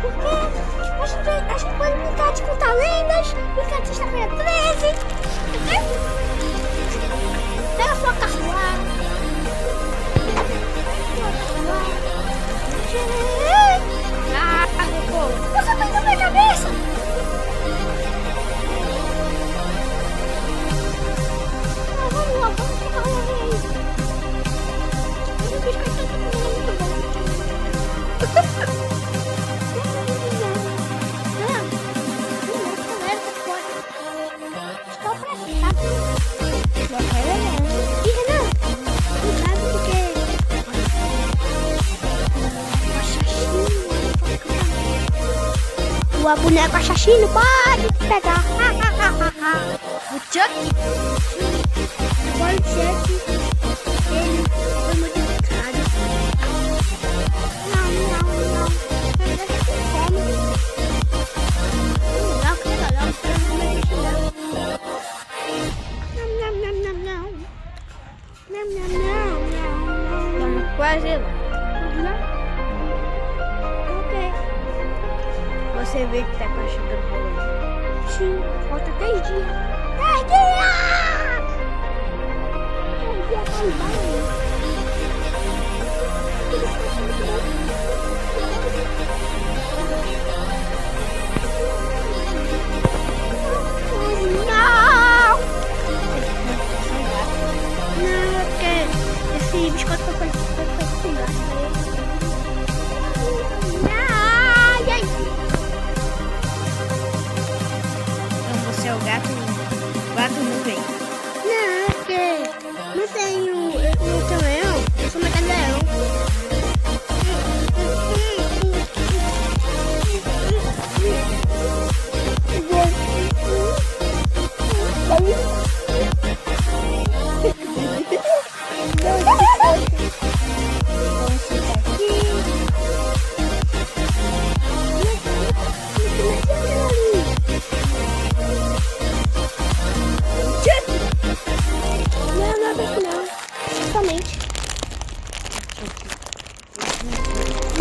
Porque a gente pode brincar de contar lendas, brincar de sexta-feira 13. Entendeu? Pega a sua carruagem. Você tá na minha cabeça? Vamos lá, vamos tentar olhar aí. Esse biscoito tá muito bom. Estou pra cima. E Renan, cuidado porque o boneco assassino pode te pegar. O Chuck? Agora o Chuck, ele foi modificado. Não. Ele deve ter fome. Não, que legal. Não. Vamos quase lá. Ok. Você vê que tá chegando rolando. Sim, falta 3 dias. 3 dias! 3 dias pra ir lá. Não! Não, é porque esse biscoito foi com gato pra ele. Ai. Então você é o gato não vem. Não, é porque não tenho. Eu sou leão, eu sou leão.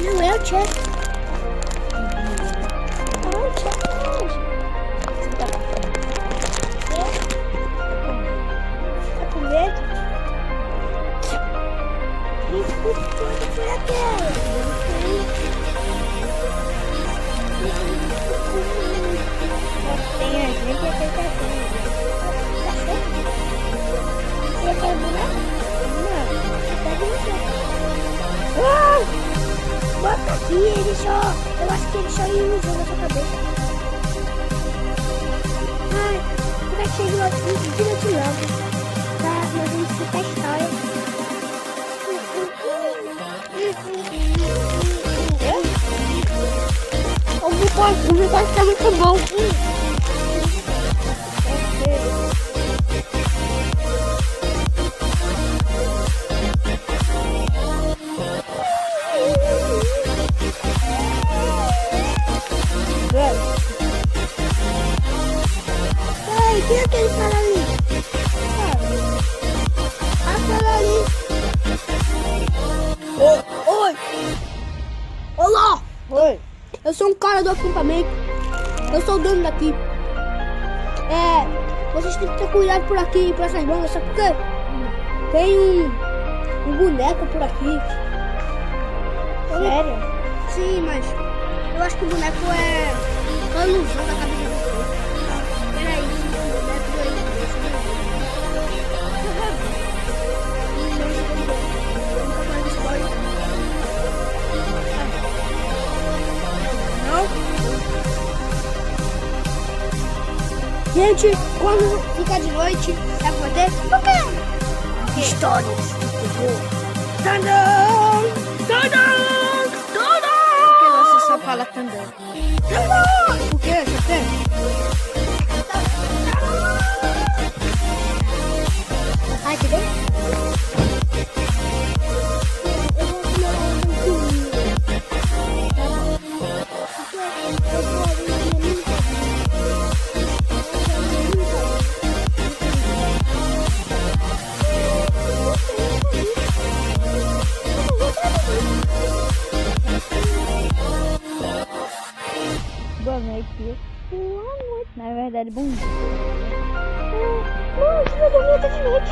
Não é o Chuck. Não é o Chuck. Tá com medo? Quando foi aquela? Tem a gente e aquele cachorro. E aquele boneco? Não, Pega no bota aqui, eu acho que ele só iludiu na sua cabeça. Ai, será que chega direto logo? Tá, nós vamos escutar a história. O biscoito tá muito bom. Peraí, quem é aquele cara ali? Aquela ali. Oi! Olá! oi. Eu sou um cara do acampamento. Eu sou o dono daqui. Vocês têm que ter cuidado por aqui, por essas bandas, sabe por quê? Tem um boneco por aqui. Sério? Sim, mas eu acho que o boneco é uma ilusão da cabeça do povo. Peraí, o boneco do Gente, quando ficar de noite, sabe o que vai ter? O quê? Histórias do terror. Tadã! Tadã! Por que você só fala tandã? O que? Você tem? Ai, que bem? Eu vou comer um tá de bom dia. Não, você vai dormir até de noite.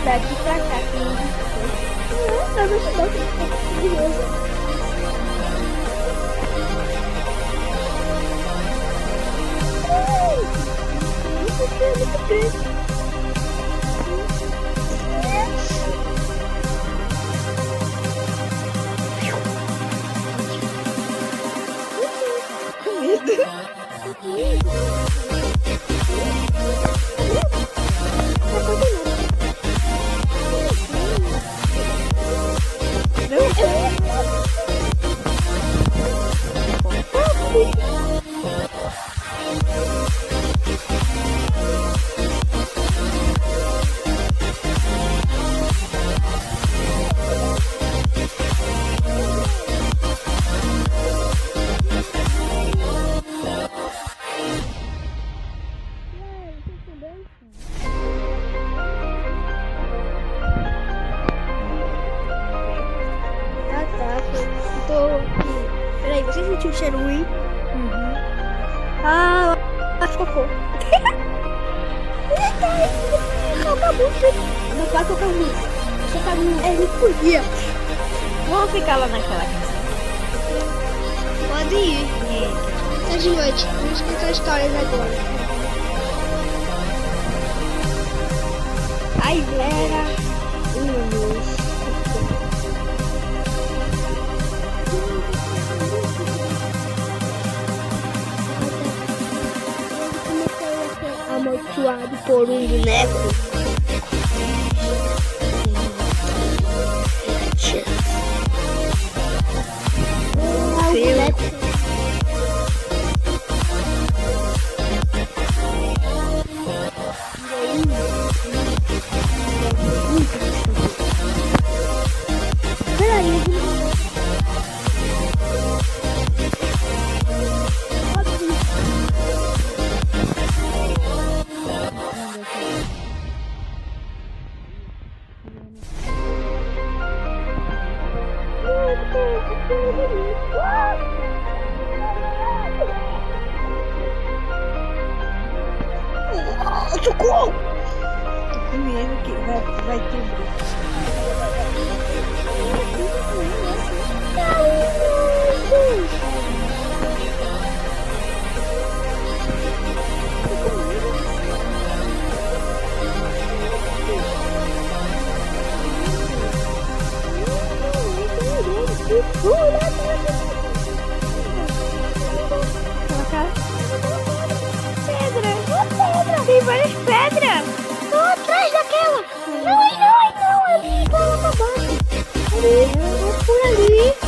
Daqui pra cá, Não, não se bota. Isso é muito grande. Peraí, você sentiu o cheiro ruim? Ah, cocô. Acabou. Não vai tocar muito. Você tá no. É muito por dia. Vamos ficar lá naquela casa. Pode ir. Tá de noite. Vamos contar histórias agora. Ai, Era uma vez. Amaldiçoado por um boneco. O boneco. Peraí, socorro! tô com medo que vai quebrar. Pedra! Tem várias pedras! Não, atrás daquela! Não, ali, por abaixo! Ali, por ali!